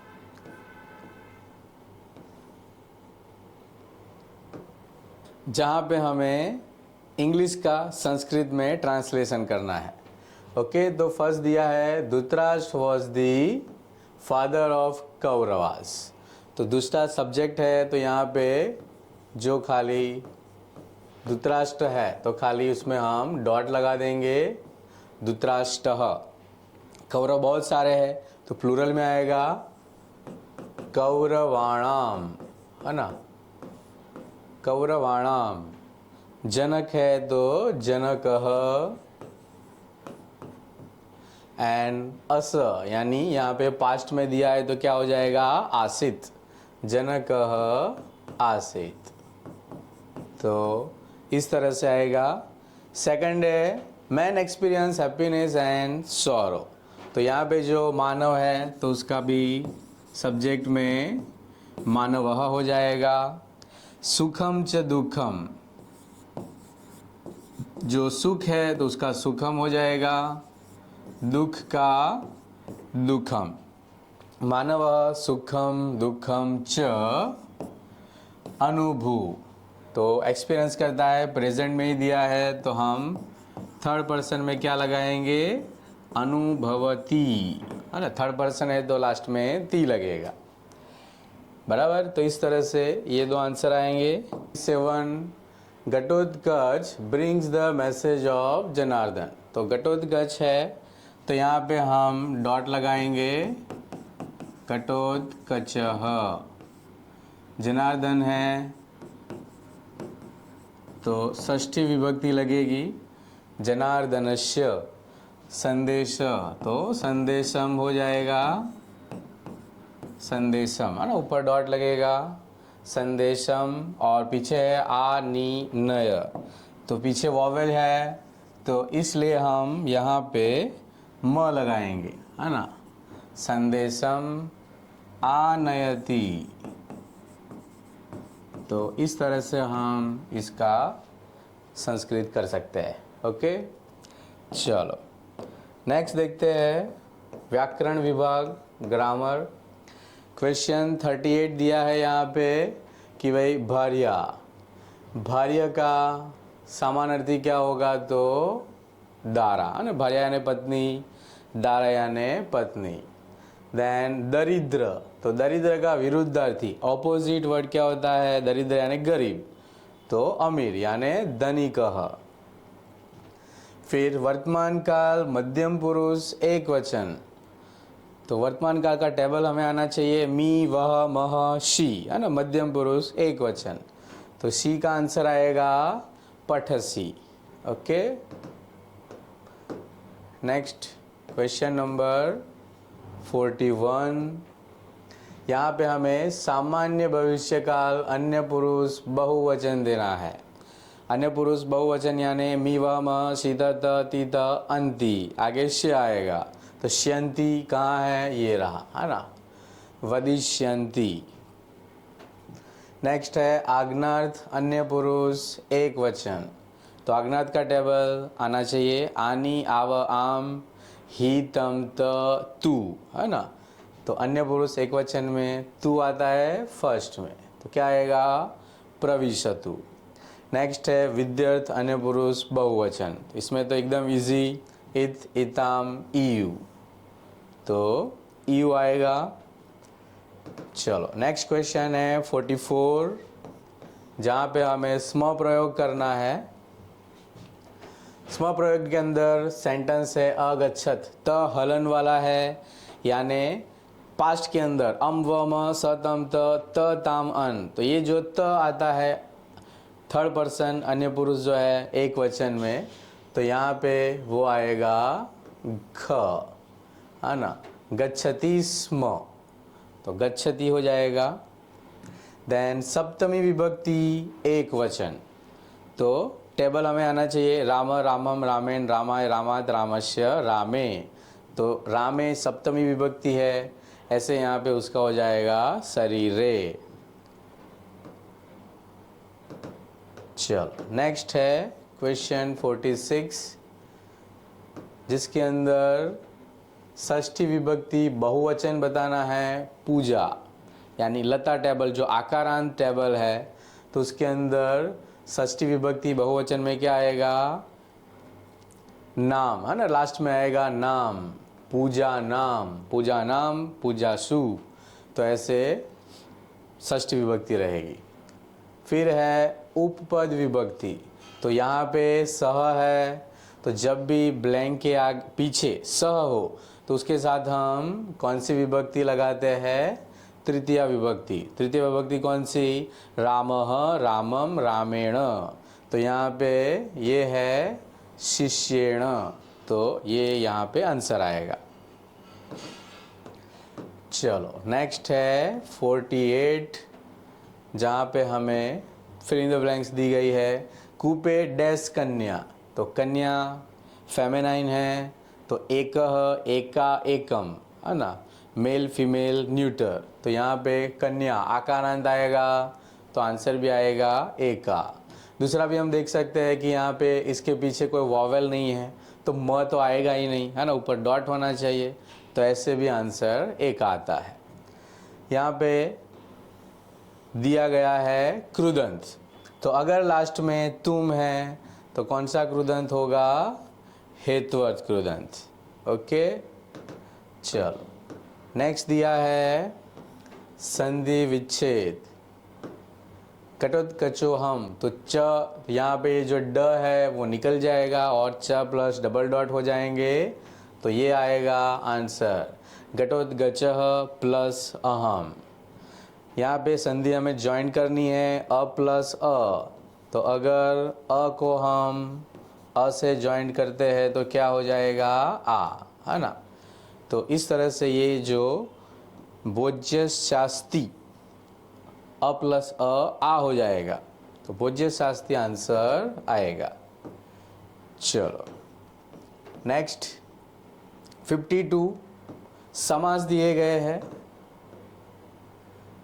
जहाँ पे हमें इंग्लिश का संस्कृत में ट्रांसलेशन करना है। ओके, तो फर्स्ट दिया है Dhritarashtra was the father of Kauravas. तो दूसरा सब्जेक्ट है, तो यहाँ पे जो खाली धृतराष्ट्र है तो खाली उसमें हम डॉट लगा देंगे, धृतराष्ट्र। कौरव बहुत सारे हैं तो प्लूरल में आएगा कौरवाणाम, है ना, कौरवाणाम। जनक है तो जनकः एंड अस, यानी यहाँ पे पास्ट में दिया है तो क्या हो जाएगा आसित, जनकः आसित। तो इस तरह से आएगा। सेकंड है man experience happiness and sorrow. तो यहाँ पे जो मानव है तो उसका भी सब्जेक्ट में मानवः हो जाएगा। सुखम च दुखम, जो सुख है तो उसका सुखम हो जाएगा, दुख का दुखम। मानव सुखम दुखम च अनुभू, तो एक्सपीरियंस करता है, प्रेजेंट में ही दिया है तो हम थर्ड पर्सन में क्या लगाएंगे, अनुभवती, है ना। थर्ड पर्सन है तो लास्ट में ती लगेगा, बराबर। तो इस तरह से ये दो आंसर आएंगे। 7 Ghatotkach brings the message of Janardan. तो घटोत्कच है तो यहाँ पे हम डॉट लगाएंगे, घटोत्कचः। जनार्दन है तो षष्ठी विभक्ति लगेगी, जनार्दनस्य। संदेश, तो संदेशम हो जाएगा संदेशम, है ना, ऊपर डॉट लगेगा संदेशम, और पीछे है आ नी नय, तो पीछे वॉवेल है, तो इसलिए हम यहाँ पे म लगाएंगे, है ना, संदेशम आनयति। तो इस तरह से हम इसका संस्कृत कर सकते हैं। ओके, चलो नेक्स्ट देखते हैं व्याकरण विभाग, ग्रामर। क्वेश्चन 38 दिया है यहाँ पे कि भाई भार्या, भार्या का समानार्थी क्या होगा, तो दारा, है ना, भार्या यानी पत्नी, दारा यानी पत्नी। देन दरिद्र, तो दरिद्र का विरुद्धार्थी ऑपोजिट वर्ड क्या होता है, दरिद्र यानी गरीब, तो अमीर यानी धनिक। फिर वर्तमान काल मध्यम पुरुष एक वचन, तो वर्तमान काल का टेबल हमें आना चाहिए मी वह मह शी, है ना, मध्यम पुरुष एक वचन, तो शी का आंसर आएगा पठसी। Okay, next question number 41। यहाँ पे हमें सामान्य भविष्यकाल अन्य पुरुष बहुवचन देना है। अन्य पुरुष बहुवचन यानी मी व म शीत त तीत अंति, आगे श आएगा, तो श्यंती कहाँ है, ये रहा, है ना, वदिष्यंती। नेक्स्ट है आग्नार्थ अन्य पुरुष एक वचन, तो आग्नार्थ का टेबल आना चाहिए आनी आव आम ही तम त तू, है ना, तो अन्य पुरुष एक वचन में तू आता है फर्स्ट में, तो क्या आएगा प्रविशतु। नेक्स्ट है विद्यार्थ अन्य पुरुष बहुवचन, इसमें तो एकदम इजी, इत इताम ईयू, तो ईयू आएगा। चलो नेक्स्ट क्वेश्चन है 44, जहाँ पे हमें स्म प्रयोग करना है। स्म प्रयोग के अंदर सेंटेंस है अगच्छत, त हलन वाला है, यानी पास्ट के अंदर अम व म स तम त ताम अन, तो ये जो त आता है थर्ड पर्सन अन्य पुरुष जो है एक वचन में, तो यहाँ पे वो आएगा ख, है ना, गच्छति स्म, तो गच्छति हो जाएगा। देन सप्तमी विभक्ति एक वचन, तो टेबल हमें आना चाहिए राम रामम रामेण रामाय रामात रामस्य रामे, तो रामे सप्तमी विभक्ति है, ऐसे यहाँ पे उसका हो जाएगा शरीरे। चलो नेक्स्ट है क्वेश्चन 46, जिसके अंदर षष्ठी विभक्ति बहुवचन बताना है पूजा, यानी लता टेबल जो आकारांत टेबल है, तो उसके अंदर षष्ठी विभक्ति बहुवचन में क्या आएगा, नाम, है ना, लास्ट में आएगा नाम, पूजा नाम, पूजा नाम, पूजा सु, तो ऐसे षष्ठी विभक्ति रहेगी। फिर है उपपद विभक्ति, तो यहाँ पे सह है, तो जब भी ब्लैंक के पीछे सह हो तो उसके साथ हम कौन सी विभक्ति लगाते हैं, तृतीया विभक्ति। तृतीय विभक्ति कौन सी, रामः रामम रामेण, तो यहाँ पे ये है शिष्येण, तो ये यहाँ पे आंसर आएगा। चलो नेक्स्ट है 48, जहाँ पे हमें फिल इन द ब्लैंक्स दी गई है। कूपे डैश कन्या, तो कन्या फेमिनाइन है, तो एकह एका एकम, है ना, मेल फीमेल न्यूटर, तो यहाँ पे कन्या आकारांत आएगा, तो आंसर भी आएगा एका। दूसरा भी हम देख सकते हैं कि यहाँ पे इसके पीछे कोई वॉवेल नहीं है, तो म तो आएगा ही नहीं, है ना, ऊपर डॉट होना चाहिए, तो ऐसे भी आंसर एका आता है। यहाँ पे दिया गया है क्रुदंत, तो अगर लास्ट में तुम है तो कौन सा क्रुदंत होगा, हेतुअर्थ क्रुदंत। ओके, चलो नेक्स्ट दिया है संधि विच्छेद, कटोत कचो हम, तो च यहाँ पे जो ड है वो निकल जाएगा और च प्लस डबल डॉट हो जाएंगे, तो ये आएगा आंसर घटोत गचह प्लस अहम। यहाँ पे संधि हमें ज्वाइन करनी है अ प्लस अ, तो अगर अ को हम अ से ज्वाइंट करते हैं तो क्या हो जाएगा, आ, है ना। तो इस तरह से ये जो भोज्यशास्त्री अ प्लस आ हो जाएगा, तो भोज्यशास्त्री आंसर आएगा। चलो नेक्स्ट 52 समास दिए गए हैं।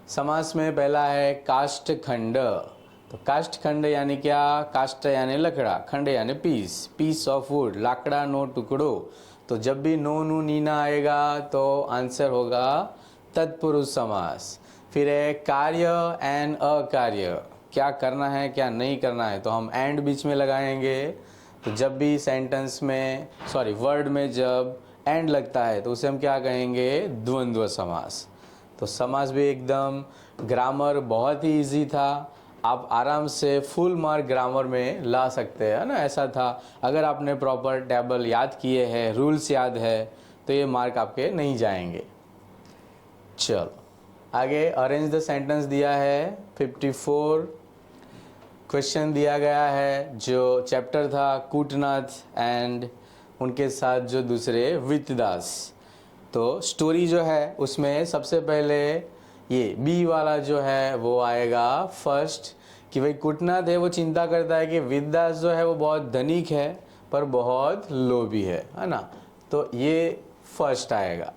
समास में पहला है काष्ठखंड। तो काष्ठखंड यानी क्या, काष्ठ यानी लकड़ा, खंड यानी पीस, पीस ऑफ वुड, लाकड़ा नो टुकड़ो। तो जब भी नो नू नीना आएगा तो आंसर होगा तत्पुरुष समास। फिर है कार्य एंड अकार्य, क्या करना है क्या नहीं करना है, तो हम एंड बीच में लगाएंगे। तो जब भी सेंटेंस में वर्ड में जब एंड लगता है तो उसे हम क्या कहेंगे, द्वंद्व समास। तो समास भी एकदम, ग्रामर बहुत ही इजी था, आप आराम से फुल मार्क ग्रामर में ला सकते हैं, है ना। ऐसा था, अगर आपने प्रॉपर टेबल याद किए हैं, रूल्स याद है, तो ये मार्क आपके नहीं जाएंगे। चलो आगे अरेंज द सेंटेंस दिया है। 54 क्वेश्चन दिया गया है, जो चैप्टर था कूटनाथ एंड उनके साथ जो दूसरे वित्तदास। तो स्टोरी जो है उसमें सबसे पहले ये बी वाला जो है वो आएगा फर्स्ट, कि भाई कूटनाथ है वो चिंता करता है कि विद्यादास जो है वो बहुत धनिक है पर बहुत लोभी है ना। तो ये फर्स्ट आएगा।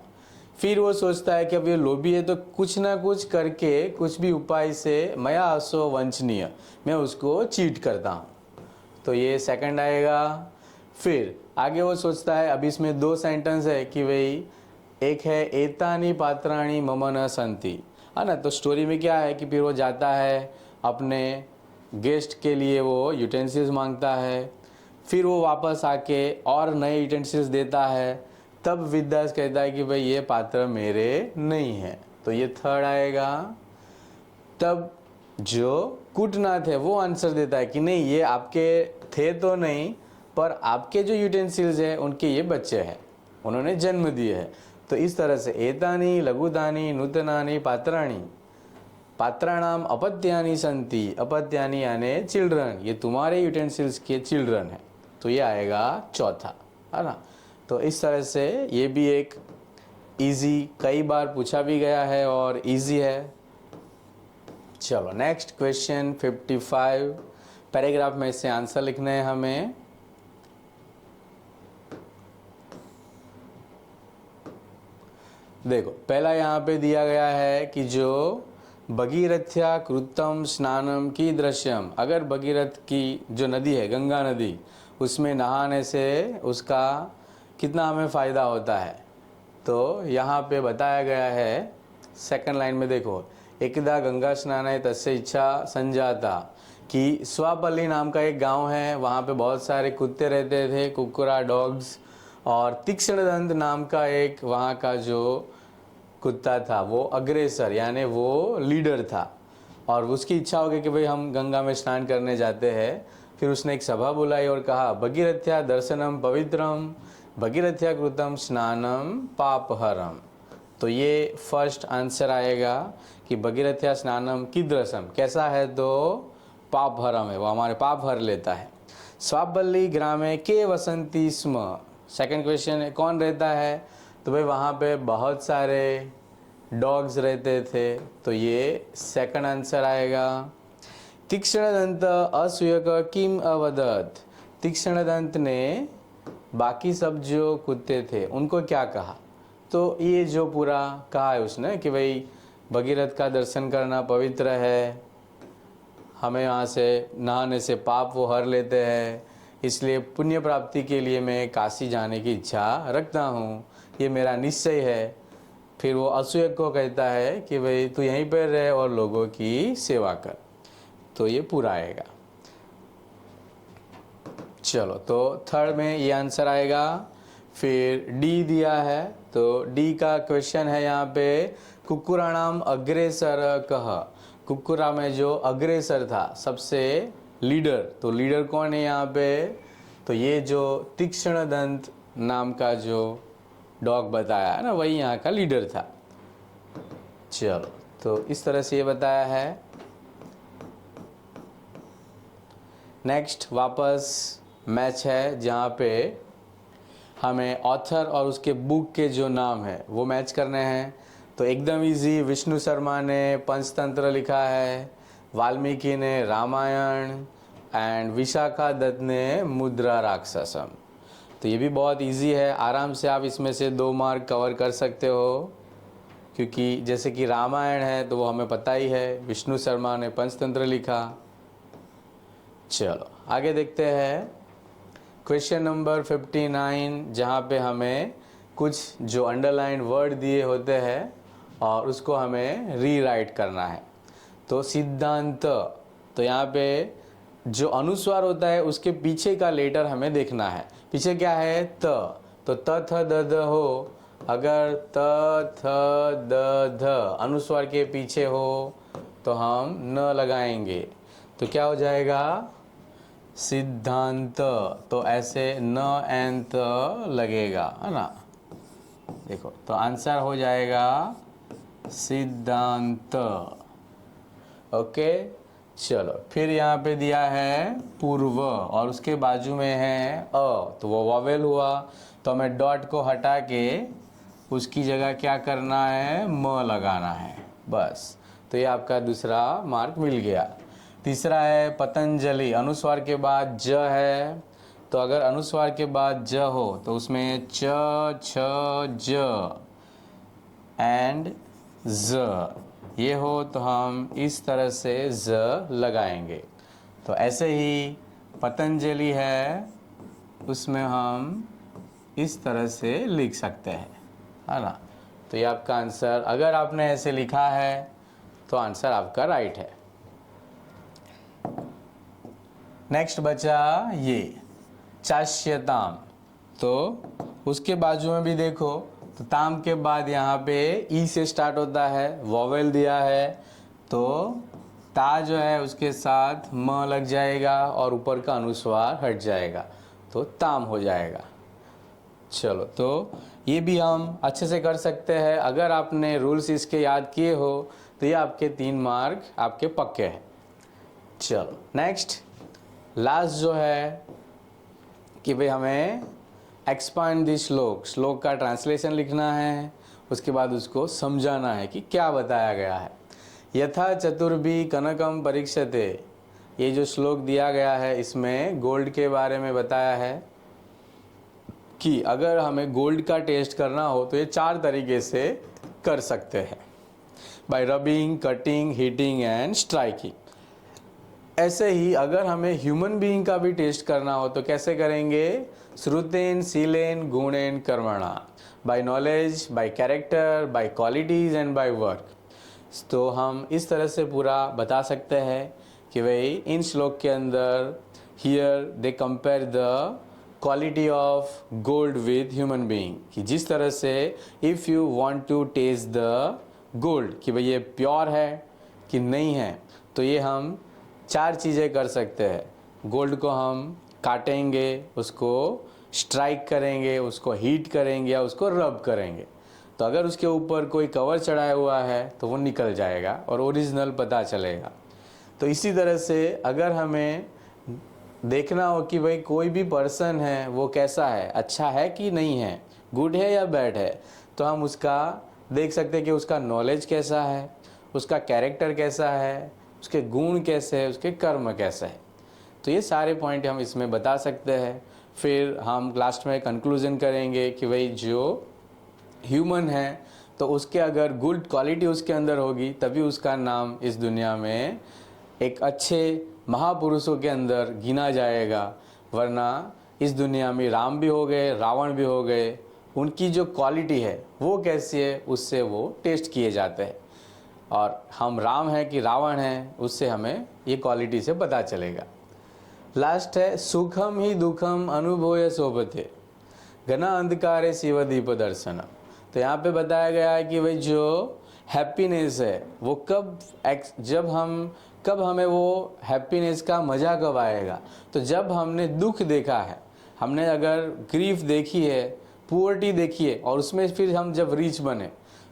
फिर वो सोचता है कि अब ये लोभी है तो कुछ ना कुछ करके, कुछ भी उपाय से मया असो वंचनीय, मैं उसको चीट करता हूँ, तो ये सेकंड आएगा। फिर आगे वो सोचता है, अभी इसमें दो सेंटेंस है कि भाई एक है एतानी पात्राणी मम न संति, है ना। तो स्टोरी में क्या है कि फिर वो जाता है अपने गेस्ट के लिए वो यूटेंसिल्स मांगता है, फिर वो वापस आके और नए यूटेंसिल्स देता है, तब विद्यास कहता है कि भाई ये पात्र मेरे नहीं है, तो ये थर्ड आएगा। तब जो कूटनाथ है वो आंसर देता है कि नहीं ये आपके थे तो नहीं, पर आपके जो यूटेंसिल्स है उनके ये बच्चे हैं, उन्होंने जन्म दिए हैं। तो इस तरह से एतानी लघुतानी नूतनानी पात्राणी, पात्राणाम अपत्यानि संति, अपत्यानि यानी चिल्ड्रन, ये तुम्हारे यूटेंसिल्स के चिल्ड्रन है, तो ये आएगा चौथा, है ना। तो इस तरह से ये भी एक इजी, कई बार पूछा भी गया है और इजी है। चलो नेक्स्ट क्वेश्चन 55 पैराग्राफ में से आंसर लिखने हैं हमें। देखो पहला यहाँ पे दिया गया है कि जो भगीरथ्या कृतम स्नानम की दृश्यम, अगर भगीरथ की जो नदी है गंगा नदी, उसमें नहाने से उसका कितना हमें फ़ायदा होता है। तो यहाँ पे बताया गया है सेकंड लाइन में, देखो एकदा गंगा स्नान है तस्य इच्छा संजाता, कि स्वापल्ली नाम का एक गांव है, वहाँ पे बहुत सारे कुत्ते रहते थे, कुकुरा डॉग्स, और तीक्ष्ण दंत नाम का एक वहाँ का जो कुत्ता था वो अग्रेसर यानी वो लीडर था, और उसकी इच्छा हो गई कि भाई हम गंगा में स्नान करने जाते हैं। फिर उसने एक सभा बुलाई और कहा भगीरथ्या दर्शनम पवित्रम भगीरथ्या कृतम स्नानम पापहरम। तो ये फर्स्ट आंसर आएगा कि भगीरथ्या स्नानम कीदृशम, कैसा है, तो पापहरम है, वो हमारे पाप हर लेता है। स्वापल्ली ग्रामे के वसंती स्म, सेकंड क्वेश्चन है कौन रहता है, तो भाई वहाँ पे बहुत सारे डॉग्स रहते थे, तो ये सेकंड आंसर आएगा। तीक्ष्ण दंत असूयक किम अवदत, तीक्ष्ण दंत ने बाकी सब जो कुत्ते थे उनको क्या कहा, तो ये जो पूरा कहा है उसने कि भाई भगीरथ का दर्शन करना पवित्र है, हमें वहाँ से नहाने से पाप वो हर लेते हैं, इसलिए पुण्य प्राप्ति के लिए मैं काशी जाने की इच्छा रखता हूँ, ये मेरा निश्चय है। फिर वो असूयक को कहता है कि भाई तू यहीं पर रहे और लोगों की सेवा कर, तो ये पूरा आएगा। चलो तो थर्ड में ये आंसर आएगा। फिर डी दिया है, तो डी का क्वेश्चन है यहाँ पे कुक्कुराणाम अग्रेसर कह, कुक्कुरा में जो अग्रेसर था सबसे लीडर, तो लीडर कौन है यहाँ पे, तो ये जो तीक्ष्ण दंत नाम का जो डॉग बताया है ना, वही यहाँ का लीडर था। चलो तो इस तरह से ये बताया है। नेक्स्ट वापस मैच है जहाँ पे हमें ऑथर और उसके बुक के जो नाम है वो मैच करने हैं। तो एकदम इजी, विष्णु शर्मा ने पंचतंत्र लिखा है, वाल्मीकि ने रामायण एंड विशाखा दत्त ने मुद्रा राक्षसम। तो ये भी बहुत इजी है, आराम से आप इसमें से 2 मार्क कवर कर सकते हो, क्योंकि जैसे कि रामायण है तो वो हमें पता ही है, विष्णु शर्मा ने पंचतंत्र लिखा। चलो आगे देखते हैं क्वेश्चन नंबर 59, जहाँ पे हमें कुछ जो अंडरलाइन वर्ड दिए होते हैं और उसको हमें रीराइट करना है। तो सिद्धांत, तो यहाँ पे जो अनुस्वार होता है उसके पीछे का लेटर हमें देखना है। पीछे क्या है? त, तो त थ द ध हो, अगर त थ द ध अनुस्वार के पीछे हो तो हम न लगाएंगे, तो क्या हो जाएगा? सिद्धांत। तो ऐसे न एन त लगेगा, है ना। देखो तो आंसर हो जाएगा सिद्धांत। ओके, चलो फिर यहाँ पे दिया है पूर्व और उसके बाजू में है अ, तो वो वॉवेल हुआ, तो हमें डॉट को हटा के उसकी जगह क्या करना है? म लगाना है, बस। तो ये आपका दूसरा मार्क मिल गया। तीसरा है पतंजलि, अनुस्वार के बाद ज है, तो अगर अनुस्वार के बाद ज हो तो उसमें च छ ज एंड ज ये हो, तो हम इस तरह से ज लगाएंगे। तो ऐसे ही पतंजलि है, उसमें हम इस तरह से लिख सकते हैं, है ना। तो ये आपका आंसर, अगर आपने ऐसे लिखा है तो आंसर आपका राइट है। नेक्स्ट बचा ये चाष्यताम, तो उसके बाजू में भी देखो, तो ताम के बाद यहाँ पे ई से स्टार्ट होता है, वॉवेल दिया है, तो ता जो है उसके साथ म लग जाएगा और ऊपर का अनुस्वार हट जाएगा, तो ताम हो जाएगा। चलो तो ये भी हम अच्छे से कर सकते हैं, अगर आपने रूल्स इसके याद किए हो तो ये आपके 3 मार्क आपके पक्के हैं। चलो नेक्स्ट, लास्ट जो है कि भाई हमें एक्सपांड द श्लोक, श्लोक का ट्रांसलेशन लिखना है, उसके बाद उसको समझाना है कि क्या बताया गया है। यथा चतुर्भी कनकम परीक्षते, ये जो श्लोक दिया गया है इसमें गोल्ड के बारे में बताया है कि अगर हमें गोल्ड का टेस्ट करना हो तो ये 4 तरीके से कर सकते हैं, bye rubbing, cutting, heating and striking. ऐसे ही अगर हमें ह्यूमन बीइंग का भी टेस्ट करना हो तो कैसे करेंगे? श्रुतेन शीलेन गुणेन कर्मणा, by knowledge, by character, by qualities and by work. तो हम इस तरह से पूरा बता सकते हैं कि भाई इन श्लोक के अंदर here they compare the quality of gold with human being, कि जिस तरह से if you want to test the gold कि भाई ये प्योर है कि नहीं है, तो ये हम 4 चीज़ें कर सकते हैं। गोल्ड को हम काटेंगे, उसको स्ट्राइक करेंगे, उसको हीट करेंगे या उसको रब करेंगे, तो अगर उसके ऊपर कोई कवर चढ़ाया हुआ है तो वो निकल जाएगा और ओरिजिनल पता चलेगा। तो इसी तरह से अगर हमें देखना हो कि भाई कोई भी पर्सन है वो कैसा है, अच्छा है कि नहीं है, गुड है या बैड है, तो हम उसका देख सकते हैं कि उसका नॉलेज कैसा है, उसका कैरेक्टर कैसा है, उसके गुण कैसे है, उसके कर्म कैसे है। तो ये सारे पॉइंट हम इसमें बता सकते हैं। फिर हम लास्ट में कंक्लूजन करेंगे कि भाई जो ह्यूमन है तो उसके अगर गुड क्वालिटी उसके अंदर होगी तभी उसका नाम इस दुनिया में एक अच्छे महापुरुषों के अंदर गिना जाएगा, वरना इस दुनिया में राम भी हो गए, रावण भी हो गए, उनकी जो क्वालिटी है वो कैसी है उससे वो टेस्ट किए जाते हैं, और हम राम हैं कि रावण हैं उससे हमें ये क्वालिटी से पता चलेगा। लास्ट है सुखम ही दुखम अनुभूय शोभते घना अंधकारे शिव दीप दर्शनम। तो यहाँ पे बताया गया है कि भाई जो हैप्पीनेस है वो कब हमें वो हैप्पीनेस का मज़ा कब आएगा, तो जब हमने दुख देखा है, हमने अगर ग्रीफ देखी है, पुअर्टी देखी है, और उसमें फिर हम जब रीच बने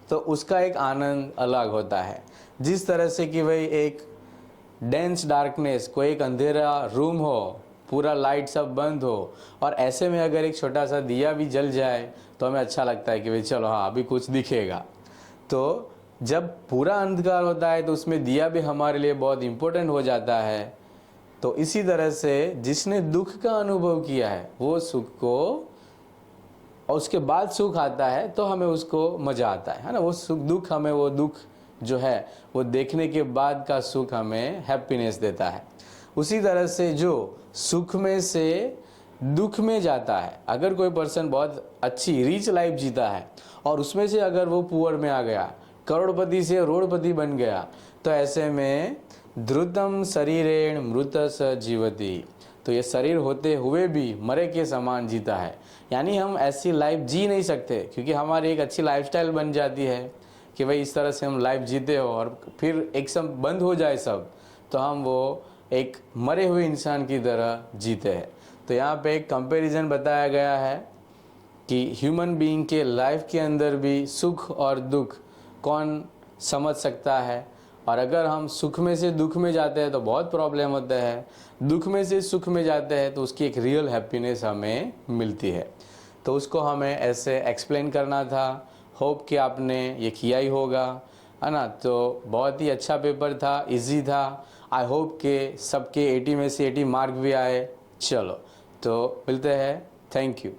तो उसका एक आनंद अलग होता है। जिस तरह से कि भाई एक डेंस डार्कनेस, कोई एक अंधेरा रूम हो, पूरा लाइट सब बंद हो और ऐसे में अगर एक छोटा सा दिया भी जल जाए तो हमें अच्छा लगता है कि भाई चलो हाँ अभी कुछ दिखेगा। तो जब पूरा अंधकार होता है तो उसमें दिया भी हमारे लिए बहुत इम्पोर्टेंट हो जाता है। तो इसी तरह से जिसने दुख का अनुभव किया है वो सुख को, और उसके बाद सुख आता है तो हमें उसको मज़ा आता है ना। वो सुख दुख हमें वो दुख जो है वो देखने के बाद का सुख हमें हैप्पीनेस देता है। उसी तरह से जो सुख में से दुख में जाता है, अगर कोई पर्सन बहुत अच्छी रिच लाइफ जीता है और उसमें से अगर वो पुअर में आ गया, करोड़पति से रोड़पति बन गया, तो ऐसे में ध्रुतम शरीरेण मृत स जीवति, तो ये शरीर होते हुए भी मरे के समान जीता है। यानी हम ऐसी लाइफ जी नहीं सकते क्योंकि हमारी एक अच्छी लाइफस्टाइल बन जाती है कि भाई इस तरह से हम लाइफ जीते हो और फिर एक सब बंद हो जाए सब, तो हम वो एक मरे हुए इंसान की तरह जीते हैं। तो यहाँ पे एक कंपैरिजन बताया गया है कि ह्यूमन बीइंग के लाइफ के अंदर भी सुख और दुख कौन समझ सकता है, और अगर हम सुख में से दुख में जाते हैं तो बहुत प्रॉब्लम होता है, दुख में से सुख में जाते हैं तो उसकी एक रियल हैप्पीनेस हमें मिलती है। तो उसको हमें ऐसे एक्सप्लेन करना था। होप कि आपने ये किया ही होगा, है ना। तो बहुत ही अच्छा पेपर था, इजी था। आई होप कि सबके 80 में से 80 मार्क भी आए। चलो तो मिलते हैं, थैंक यू।